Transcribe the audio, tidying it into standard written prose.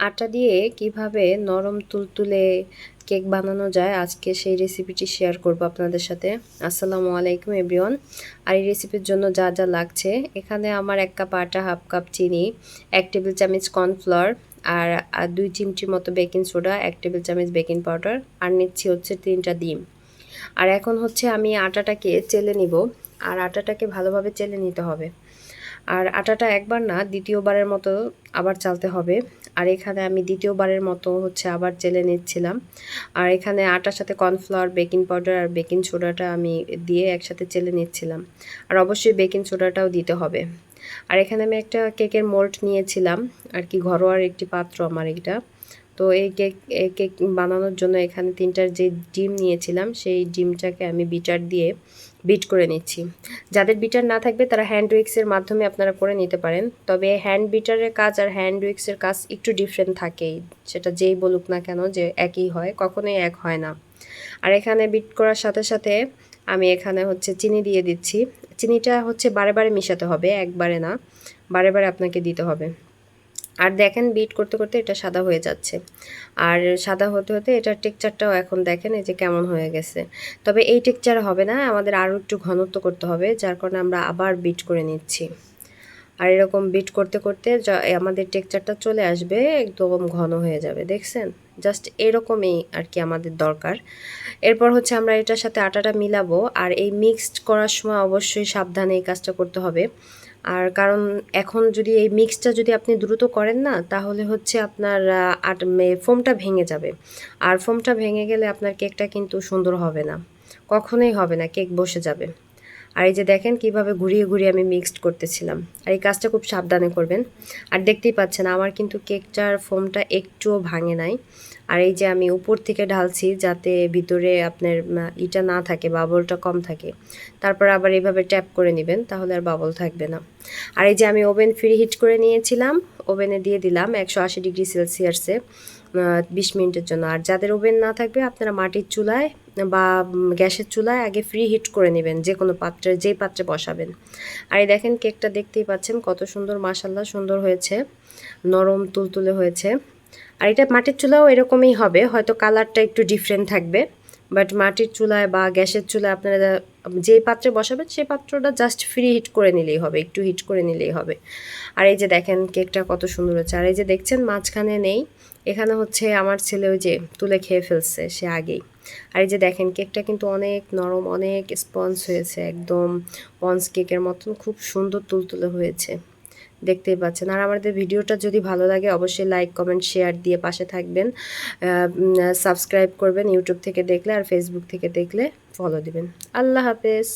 আটা দিয়ে কিভাবে নরম তুলতুলে কেক বানানো যায় আজকে সেই রেসিপিটি শেয়ার করব আপনাদের সাথে। আসসালামু আলাইকুম এভরিওয়ান। আর এই রেসিপির জন্য যা যা লাগছে, এখানে আমার 1 কাপ আটা, হাফ কাপ চিনি, 1 টেবিল চামচ কর্নফ্লাওয়ার আর 2 চিমটির মতো বেকিং সোডা, 1 টেবিল চামচ বেকিং পাউডার আর নিচ্ছি হচ্ছে 3টা ডিম। আর এখন হচ্ছে আমি আটাটাকে চেলে নিব। আর আটাটাকে ভালোভাবে চেলে নিতে হবে। আর আটাটা একবার না দ্বিতীয়বারের মতো আবার চালতে হবে। আর এখানে আমি দ্বিতীয়বারের মতো হচ্ছে আবার চেলে নিচ্ছিলাম। আর এখানে আটার সাথে কর্নফ্লাওয়ার, বেকিং পাউডার আর বেকিং সোডাটা আমি দিয়ে একসাথে চেলে নিচ্ছিলাম। আর অবশ্যই বেকিং সোডাটাও দিতে হবে। আর এখানে আমি একটা কেকের মোল্ড নিয়েছিলাম আর কি, ঘরোয়ার একটি পাত্র আমার এটা। তো এই কেক বানানোর জন্য এখানে 3টার যে ডিম নিয়েছিলাম সেই ডিমটাকে আমি বিটার দিয়ে বিট করে নিচ্ছি। যাদের বিটার না থাকবে তারা হ্যান্ড উইক্সের মাধ্যমে আপনারা করে নিতে পারেন। তবে হ্যান্ড বিটারের কাজ আর হ্যান্ড উইক্সের কাজ একটু ডিফারেন্ট থাকেই, সেটা যেই বলুক না কেন যে একই হয়, কখনোই এক হয় না। আর এখানে বিট করার সাথে সাথে আমি এখানে হচ্ছে চিনি দিয়ে দিচ্ছি। চিনিটা হচ্ছে বারে বারে মিশাতে হবে, একবারে না, বারে বারে আপনাকে দিতে হবে। আর দেখেন বিট করতে করতে এটা সাদা হয়ে যাচ্ছে। আর সাদা হতে হতে এটার টেক্সচারটাও এখন দেখেন এই যে কেমন হয়ে গেছে। তবে এই টেক্সচার হবে না, আমাদের আরও একটু ঘনত্ব করতে হবে, যার কারণে আমরা আবার বিট করে নিচ্ছি। আর এরকম বিট করতে করতে আমাদের টেক্সচারটা চলে আসবে, একদম ঘন হয়ে যাবে। দেখছেন, জাস্ট এরকমই আর কি আমাদের দরকার। এরপর হচ্ছে আমরা এটার সাথে আটাটা মিলাবো। আর এই মিক্সড করার সময় অবশ্যই সাবধানে এই কাজটা করতে হবে। আর কারণ এখন যদি এই মিক্সটা যদি আপনি দ্রুত করেন না, তাহলে হচ্ছে আপনার ফোমটা ভেঙে যাবে। আর ফোমটা ভেঙে গেলে আপনার কেকটা কিন্তু সুন্দর হবে না, কখনোই হবে না, কেক বসে যাবে। আর এই যে দেখেন কিভাবে ঘুরিয়ে ঘুরিয়ে আমি মিক্সড করতেছিলাম। আর এই কাজটা খুব সাবধানে করবেন। আর দেখতেই পাচ্ছেন আমার কিন্তু কেকটার ফোমটা একটুও ভাঙে নাই। আর এই যে আমি উপর থেকে ঢালছি যাতে ভিতরে আপনার ইটা না থাকে, বাবলটা কম থাকে। তারপর আবার এইভাবে ট্যাপ করে নেবেন, তাহলে আর বাবল থাকবে না। আর এই যে আমি ওভেন ফ্রি হিট করে নিয়েছিলাম, ওভেনে দিয়ে দিলাম 180 ডিগ্রি সেলসিয়াসে 20 মিনিটের জন্য। আর যাদের ওভেন না থাকবে আপনারা মাটির চুলায় বা গ্যাসের চুলায় আগে ফ্রি হিট করে নেবেন, যে কোনো পাত্রে, যেই পাত্রে বসাবেন। আর এই দেখেন কেকটা দেখতেই পাচ্ছেন কত সুন্দর, মাশাল্লাহ সুন্দর হয়েছে, নরম তুলতুলে হয়েছে। আর এটা মাটির চুলাও এরকমই হবে, হয়তো কালারটা একটু ডিফারেন্ট থাকবে। বাট মাটির চুলায় বা গ্যাসের চুলায় আপনারা যেই পাত্রে বসাবেন সেই পাত্রটা জাস্ট ফ্রি হিট করে নিলেই হবে, একটু হিট করে নিলেই হবে। আর এই যে দেখেন কেকটা কত সুন্দর হচ্ছে। আর এই যে দেখছেন মাঝখানে নেই, এখানে হচ্ছে আমার ছেলে ওই যে তুলে খেয়ে ফেলছে সে আগেই। আর এই যে দেখেন কেকটা কিন্তু অনেক নরম, অনেক স্পঞ্জ হয়েছে, একদম স্পঞ্জ কেকের মতন খুব সুন্দর তুলতুলে হয়েছে, দেখতেই পাচ্ছেন। আর আমাদের ভিডিওটা যদি ভালো লাগে অবশ্যই লাইক, কমেন্ট, শেয়ার দিয়ে পাশে থাকবেন। সাবস্ক্রাইব করবেন ইউটিউব থেকে দেখলে, আর ফেসবুক থেকে দেখলে ফলো দিবেন। আল্লাহ হাফেজ।